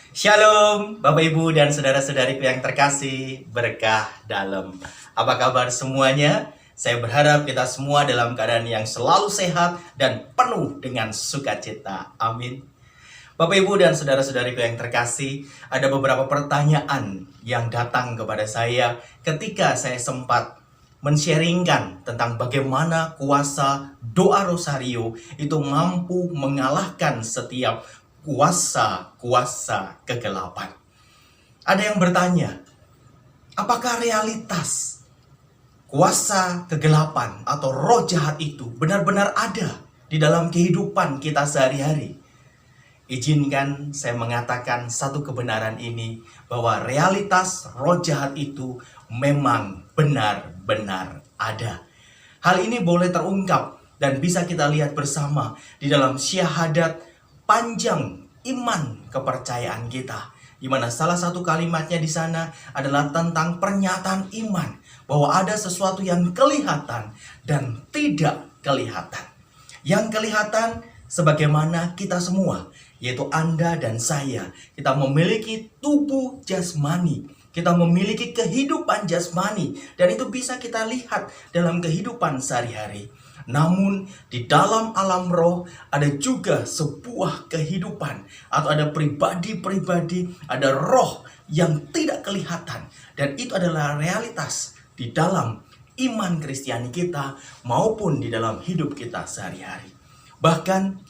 Shalom, Bapak Ibu dan saudara-saudariku yang terkasih, berkah dalam. Apa kabar semuanya? Saya berharap kita semua dalam keadaan yang selalu sehat dan penuh dengan sukacita. Amin. Bapak Ibu dan saudara-saudariku yang terkasih, ada beberapa pertanyaan yang datang kepada saya ketika saya sempat men-sharingkan tentang bagaimana kuasa doa rosario itu mampu mengalahkan setiap kuasa-kuasa kegelapan. Ada yang bertanya, apakah realitas kuasa kegelapan atau roh jahat itu benar-benar ada di dalam kehidupan kita sehari-hari? Izinkan saya mengatakan satu kebenaran ini, bahwa realitas roh jahat itu memang benar-benar ada. Hal ini boleh terungkap dan bisa kita lihat bersama di dalam syahadat panjang iman kepercayaan kita, di mana salah satu kalimatnya di sana adalah tentang pernyataan iman bahwa ada sesuatu yang kelihatan dan tidak kelihatan. Yang kelihatan sebagaimana kita semua, yaitu Anda dan saya, kita memiliki tubuh jasmani, kita memiliki kehidupan jasmani, dan itu bisa kita lihat dalam kehidupan sehari-hari. Namun di dalam alam roh ada juga sebuah kehidupan, atau ada pribadi-pribadi, ada roh yang tidak kelihatan, dan itu adalah realitas di dalam iman Kristiani kita maupun di dalam hidup kita sehari-hari. Bahkan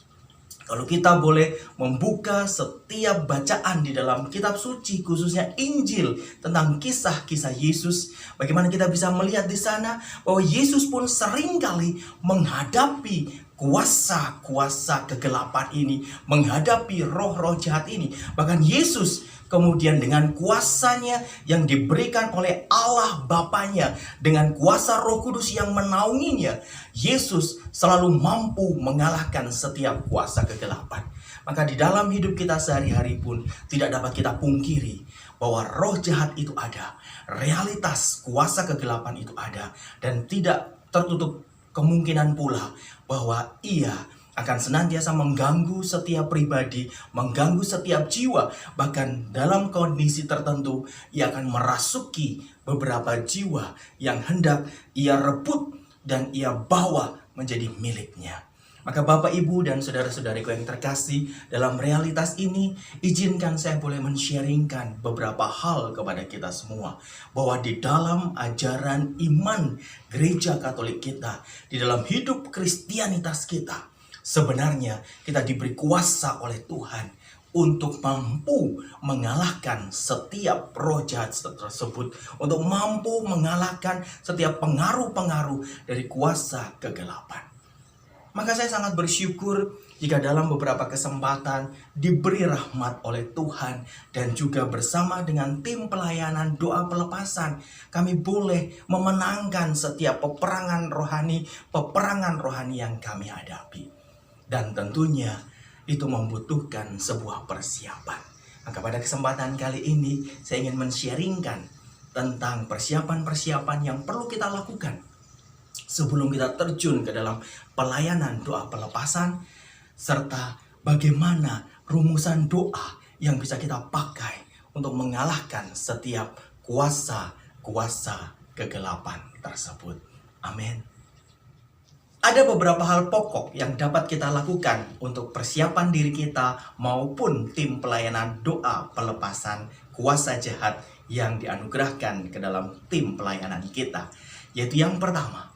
kalau kita boleh membuka setiap bacaan di dalam kitab suci, khususnya Injil, tentang kisah-kisah Yesus, bagaimana kita bisa melihat di sana bahwa Yesus pun seringkali menghadapi kuasa-kuasa kegelapan ini, menghadapi roh-roh jahat ini. Bahkan Yesus kemudian dengan kuasanya yang diberikan oleh Allah Bapanya, dengan kuasa Roh Kudus yang menaunginya, Yesus selalu mampu mengalahkan setiap kuasa kegelapan. Maka di dalam hidup kita sehari-hari pun tidak dapat kita pungkiri bahwa roh jahat itu ada, realitas kuasa kegelapan itu ada, dan tidak tertutup kemungkinan pula bahwa ia akan senantiasa mengganggu setiap pribadi, mengganggu setiap jiwa. Bahkan dalam kondisi tertentu, ia akan merasuki beberapa jiwa yang hendak ia rebut dan ia bawa menjadi miliknya. Maka Bapak, Ibu, dan saudara-saudariku yang terkasih, dalam realitas ini, izinkan saya boleh men-sharingkan beberapa hal kepada kita semua. Bahwa di dalam ajaran iman gereja Katolik kita, di dalam hidup Kristianitas kita, sebenarnya kita diberi kuasa oleh Tuhan untuk mampu mengalahkan setiap roh jahat tersebut, untuk mampu mengalahkan setiap pengaruh-pengaruh dari kuasa kegelapan. Maka saya sangat bersyukur jika dalam beberapa kesempatan diberi rahmat oleh Tuhan, dan juga bersama dengan tim pelayanan doa pelepasan, kami boleh memenangkan setiap peperangan rohani yang kami hadapi. Dan tentunya itu membutuhkan sebuah persiapan. Maka pada kesempatan kali ini saya ingin men-sharingkan tentang persiapan-persiapan yang perlu kita lakukan sebelum kita terjun ke dalam pelayanan doa pelepasan, serta bagaimana rumusan doa yang bisa kita pakai untuk mengalahkan setiap kuasa-kuasa kegelapan tersebut. Amin. Ada beberapa hal pokok yang dapat kita lakukan untuk persiapan diri kita maupun tim pelayanan doa pelepasan kuasa jahat yang dianugerahkan ke dalam tim pelayanan kita. Yaitu yang pertama,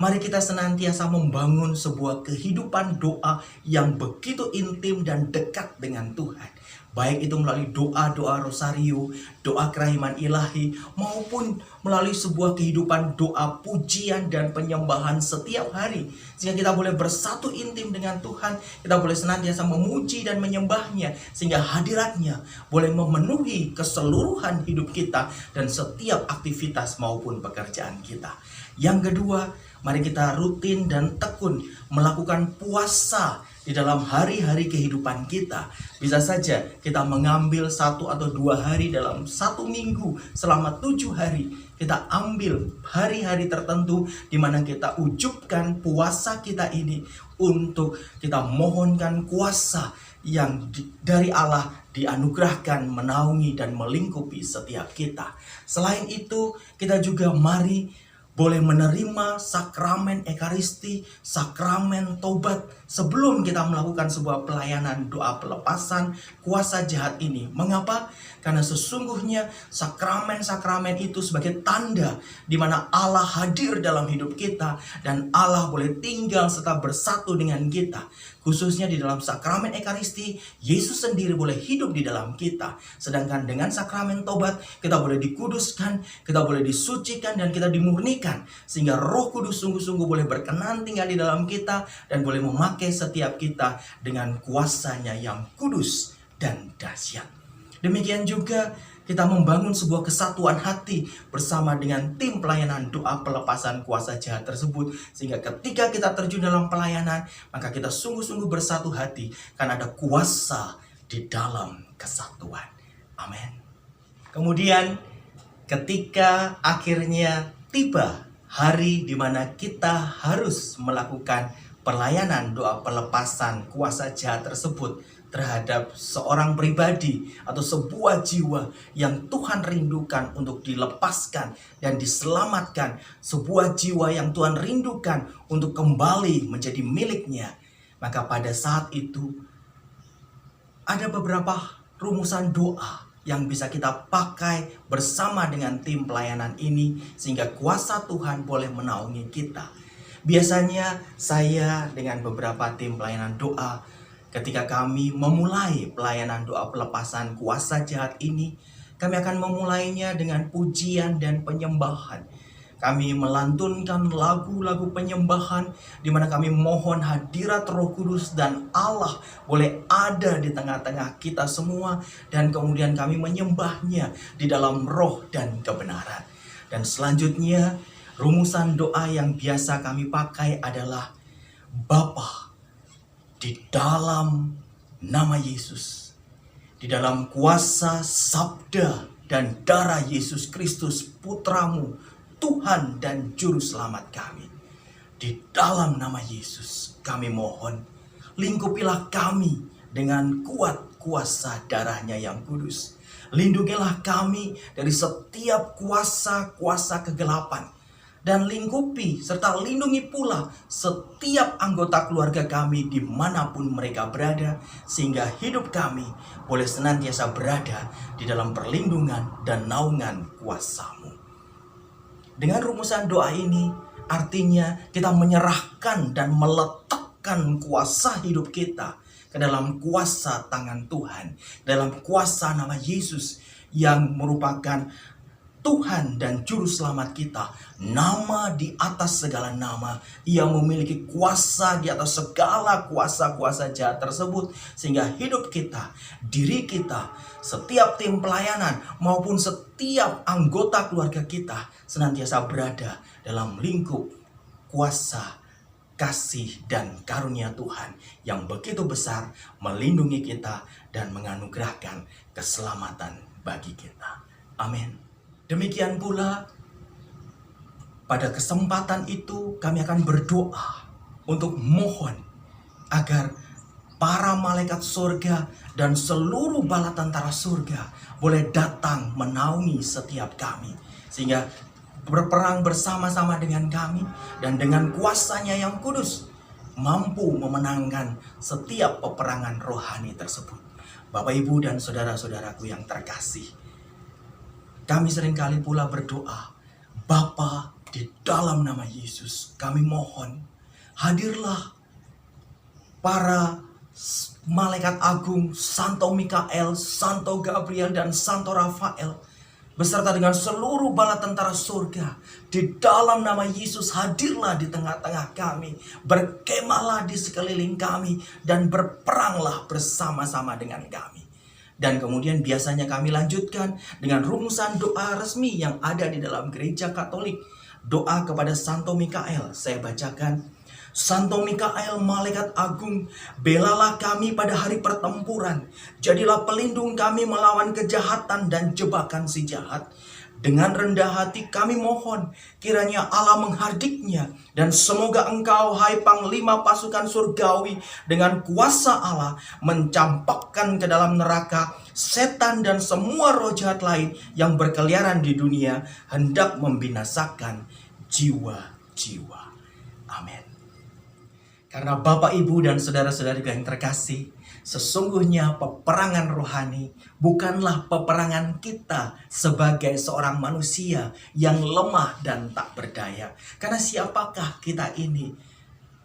mari kita senantiasa membangun sebuah kehidupan doa yang begitu intim dan dekat dengan Tuhan. Baik itu melalui doa-doa rosario, doa kerahiman ilahi, maupun melalui sebuah kehidupan doa pujian dan penyembahan setiap hari. Sehingga kita boleh bersatu intim dengan Tuhan, kita boleh senantiasa memuji dan menyembahnya, sehingga hadiratnya boleh memenuhi keseluruhan hidup kita dan setiap aktivitas maupun pekerjaan kita. Yang kedua, mari kita rutin dan tekun melakukan puasa di dalam hari-hari kehidupan kita. Bisa saja kita mengambil 1 atau 2 hari dalam 1 minggu selama 7 hari. Kita ambil hari-hari tertentu di mana kita ujubkan puasa kita ini untuk kita mohonkan kuasa yang dari Allah dianugerahkan menaungi dan melingkupi setiap kita. Selain itu, kita juga mari boleh menerima sakramen Ekaristi, sakramen tobat sebelum kita melakukan sebuah pelayanan doa pelepasan kuasa jahat ini. Mengapa? Karena sesungguhnya sakramen-sakramen itu sebagai tanda di mana Allah hadir dalam hidup kita dan Allah boleh tinggal serta bersatu dengan kita. Khususnya di dalam sakramen Ekaristi, Yesus sendiri boleh hidup di dalam kita. Sedangkan dengan sakramen tobat, kita boleh dikuduskan, kita boleh disucikan, dan kita dimurnikan. Sehingga Roh Kudus sungguh-sungguh boleh berkenan tinggal di dalam kita dan boleh memakai setiap kita dengan kuasanya yang kudus dan dahsyat. Demikian juga kita membangun sebuah kesatuan hati bersama dengan tim pelayanan doa pelepasan kuasa jahat tersebut. Sehingga ketika kita terjun dalam pelayanan, maka kita sungguh-sungguh bersatu hati karena ada kuasa di dalam kesatuan. Amin. Kemudian ketika akhirnya tiba hari di mana kita harus melakukan pelayanan doa pelepasan kuasa jahat tersebut terhadap seorang pribadi atau sebuah jiwa yang Tuhan rindukan untuk dilepaskan dan diselamatkan, sebuah jiwa yang Tuhan rindukan untuk kembali menjadi miliknya, maka pada saat itu ada beberapa rumusan doa yang bisa kita pakai bersama dengan tim pelayanan ini sehingga kuasa Tuhan boleh menaungi kita. Biasanya saya dengan beberapa tim pelayanan doa, ketika kami memulai pelayanan doa pelepasan kuasa jahat ini, kami akan memulainya dengan pujian dan penyembahan. Kami melantunkan lagu-lagu penyembahan di mana kami mohon hadirat Roh Kudus dan Allah boleh ada di tengah-tengah kita semua, dan kemudian kami menyembahnya di dalam roh dan kebenaran. Dan selanjutnya rumusan doa yang biasa kami pakai adalah Bapa, di dalam nama Yesus, di dalam kuasa sabda dan darah Yesus Kristus Putramu, Tuhan dan Juru Selamat kami, di dalam nama Yesus kami mohon, lingkupilah kami dengan kuat kuasa darahnya yang kudus. Lindungilah kami dari setiap kuasa-kuasa kegelapan, dan lingkupi serta lindungi pula setiap anggota keluarga kami dimanapun mereka berada, sehingga hidup kami boleh senantiasa berada di dalam perlindungan dan naungan kuasa-Mu. Dengan rumusan doa ini artinya kita menyerahkan dan meletakkan kuasa hidup kita ke dalam kuasa tangan Tuhan, dalam kuasa nama Yesus yang merupakan Tuhan dan Juru Selamat kita, nama di atas segala nama. Ia memiliki kuasa di atas segala kuasa-kuasa jahat tersebut, sehingga hidup kita, diri kita, setiap tim pelayanan maupun setiap anggota keluarga kita senantiasa berada dalam lingkup kuasa, kasih dan karunia Tuhan yang begitu besar melindungi kita dan menganugerahkan keselamatan bagi kita. Amin. Demikian pula pada kesempatan itu kami akan berdoa untuk mohon agar para malaikat surga dan seluruh bala tentara surga boleh datang menaungi setiap kami, sehingga berperang bersama-sama dengan kami dan dengan kuasanya yang kudus mampu memenangkan setiap peperangan rohani tersebut. Bapak, Ibu, dan saudara-saudaraku yang terkasih, kami seringkali pula berdoa, Bapa, di dalam nama Yesus kami mohon, hadirlah para malaikat agung, Santo Mikael, Santo Gabriel, dan Santo Rafael, beserta dengan seluruh bala tentara surga. Di dalam nama Yesus hadirlah di tengah-tengah kami, berkemahlah di sekeliling kami, dan berperanglah bersama-sama dengan kami. Dan kemudian biasanya kami lanjutkan dengan rumusan doa resmi yang ada di dalam gereja Katolik. Doa kepada Santo Mikael, saya bacakan. Santo Mikael, malaikat agung, belalah kami pada hari pertempuran. Jadilah pelindung kami melawan kejahatan dan jebakan si jahat. Dengan rendah hati kami mohon, kiranya Allah menghardiknya. Dan semoga engkau, hai Panglima pasukan surgawi, dengan kuasa Allah mencampakkan ke dalam neraka setan dan semua roh jahat lain yang berkeliaran di dunia, hendak membinasakan jiwa-jiwa. Amin. Karena Bapak, Ibu, dan saudara-saudari yang terkasih, sesungguhnya peperangan rohani bukanlah peperangan kita sebagai seorang manusia yang lemah dan tak berdaya. Karena siapakah kita ini?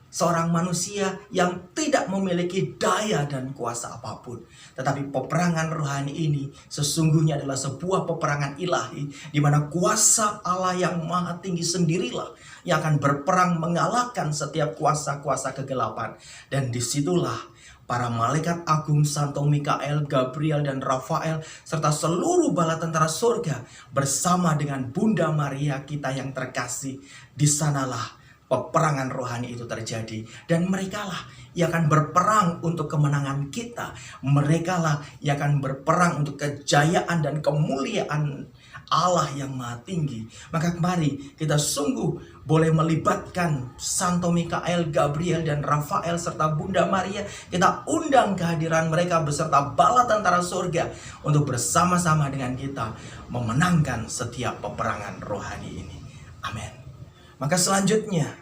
Seorang manusia yang tidak memiliki daya dan kuasa apapun. Tetapi peperangan rohani ini sesungguhnya adalah sebuah peperangan ilahi, di mana kuasa Allah yang maha tinggi sendirilah yang akan berperang mengalahkan setiap kuasa-kuasa kegelapan. Dan disitulah para malaikat agung Santo Mikael, Gabriel, dan Rafael, serta seluruh bala tentara surga bersama dengan Bunda Maria kita yang terkasih. Di sanalah peperangan rohani itu terjadi. Dan merekalah yang akan berperang untuk kemenangan kita. Merekalah yang akan berperang untuk kejayaan dan kemuliaan Allah yang maha tinggi. Maka mari kita sungguh boleh melibatkan Santo Mikael, Gabriel, dan Rafael serta Bunda Maria. Kita undang kehadiran mereka beserta bala tentara surga untuk bersama-sama dengan kita memenangkan setiap peperangan rohani ini. Amin. Maka selanjutnya,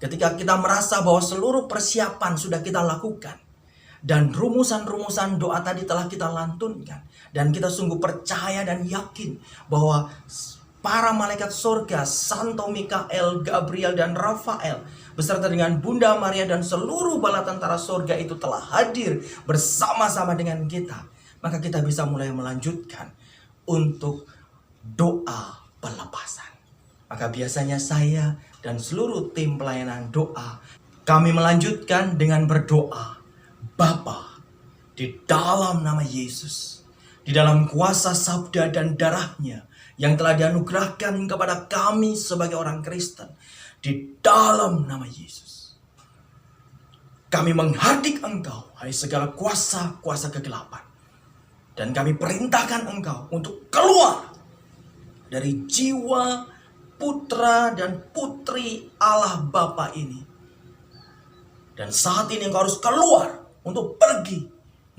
ketika kita merasa bahwa seluruh persiapan sudah kita lakukan, dan rumusan-rumusan doa tadi telah kita lantunkan, dan kita sungguh percaya dan yakin bahwa para malaikat surga, Santo Mikael, Gabriel, dan Rafael, beserta dengan Bunda Maria dan seluruh bala tentara surga itu telah hadir bersama-sama dengan kita, maka kita bisa mulai melanjutkan untuk doa pelepasan. Maka biasanya saya dan seluruh tim pelayanan doa, kami melanjutkan dengan berdoa. Bapa, di dalam nama Yesus, di dalam kuasa sabda dan darahnya yang telah dianugerahkan kepada kami sebagai orang Kristen, di dalam nama Yesus, kami menghardik Engkau, hai segala kuasa-kuasa kegelapan. Dan kami perintahkan Engkau untuk keluar dari jiwa putra dan putri Allah Bapa ini. Dan saat ini Engkau harus keluar untuk pergi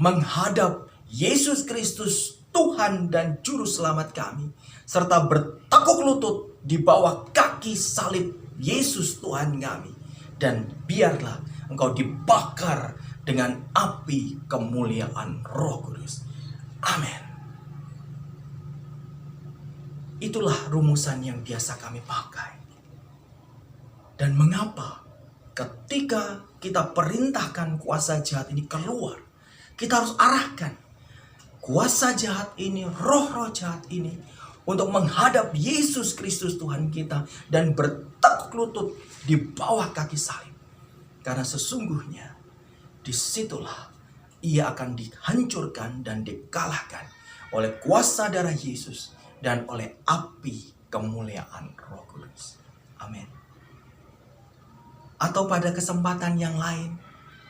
menghadap Yesus Kristus, Tuhan dan Juru Selamat kami, serta bertekuk lutut di bawah kaki salib Yesus Tuhan kami. Dan biarlah Engkau dibakar dengan api kemuliaan Roh Kudus. Amin. Itulah rumusan yang biasa kami pakai. Dan mengapa ketika kita perintahkan kuasa jahat ini keluar, kita harus arahkan kuasa jahat ini, roh-roh jahat ini, untuk menghadap Yesus Kristus Tuhan kita dan bertekuk lutut di bawah kaki salib. Karena sesungguhnya disitulah ia akan dihancurkan dan dikalahkan oleh kuasa darah Yesus dan oleh api kemuliaan Roh Kudus. Amin. Atau pada kesempatan yang lain,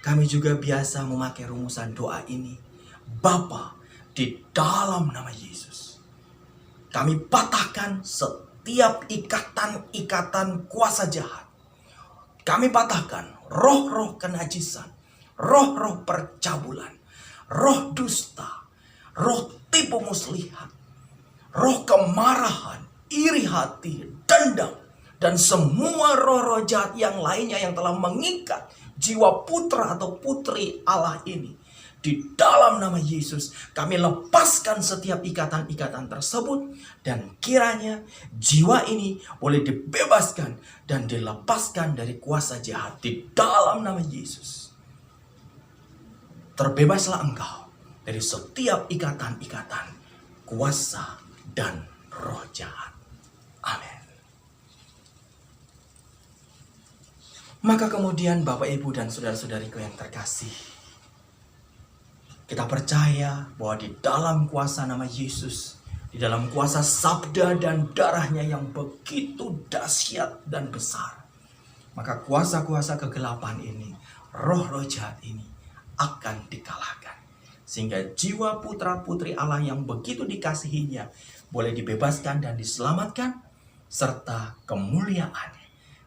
kami juga biasa memakai rumusan doa ini. Bapa, di dalam nama Yesus, kami patahkan setiap ikatan-ikatan kuasa jahat. Kami patahkan roh-roh kenajisan, roh-roh percabulan, roh dusta, roh tipu muslihat, roh kemarahan, iri hati, dendam, dan semua roh-roh jahat yang lainnya yang telah mengikat jiwa putra atau putri Allah ini. Di dalam nama Yesus kami lepaskan setiap ikatan-ikatan tersebut, dan kiranya jiwa ini boleh dibebaskan dan dilepaskan dari kuasa jahat di dalam nama Yesus. Terbebaslah engkau dari setiap ikatan-ikatan kuasa dan roh jahat. Amin. Maka kemudian Bapak, Ibu, dan saudara-saudariku yang terkasih, kita percaya bahwa di dalam kuasa nama Yesus, di dalam kuasa sabda dan darahnya yang begitu dahsyat dan besar, maka kuasa-kuasa kegelapan ini, roh-roh jahat ini akan dikalahkan. Sehingga jiwa putra-putri Allah yang begitu dikasihinya boleh dibebaskan dan diselamatkan, serta kemuliaan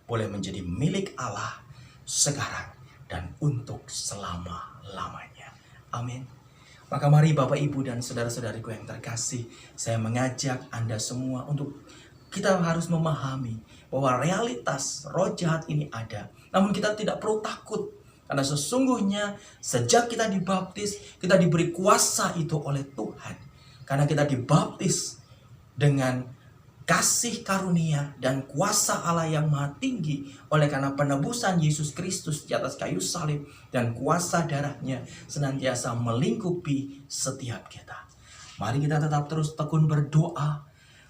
boleh menjadi milik Allah sekarang dan untuk selama-lamanya. Amin. Maka mari Bapak, Ibu, dan saudara-saudariku yang terkasih, saya mengajak Anda semua untuk kita harus memahami bahwa realitas roh jahat ini ada. Namun kita tidak perlu takut, karena sesungguhnya sejak kita dibaptis, kita diberi kuasa itu oleh Tuhan. Karena kita dibaptis dengan kasih karunia dan kuasa Allah yang maha tinggi, oleh karena penebusan Yesus Kristus di atas kayu salib, dan kuasa darahnya senantiasa melingkupi setiap kita. Mari kita tetap terus tekun berdoa,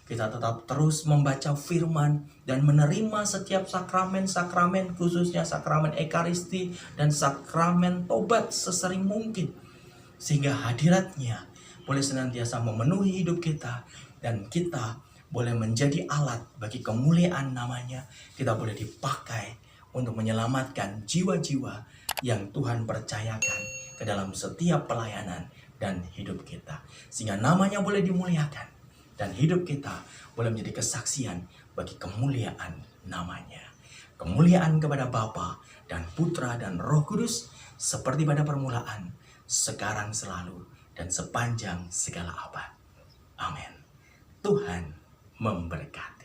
kita tetap terus membaca firman dan menerima setiap sakramen-sakramen, khususnya sakramen Ekaristi dan sakramen tobat sesering mungkin, sehingga hadiratnya boleh senantiasa memenuhi hidup kita, dan kita boleh menjadi alat bagi kemuliaan namanya. Kita boleh dipakai untuk menyelamatkan jiwa-jiwa yang Tuhan percayakan ke dalam setiap pelayanan dan hidup kita, sehingga namanya boleh dimuliakan dan hidup kita boleh menjadi kesaksian bagi kemuliaan namanya. Kemuliaan kepada Bapa dan Putra dan Roh Kudus, seperti pada permulaan, sekarang, selalu, dan sepanjang segala abad. Amin. Tuhan memberkati.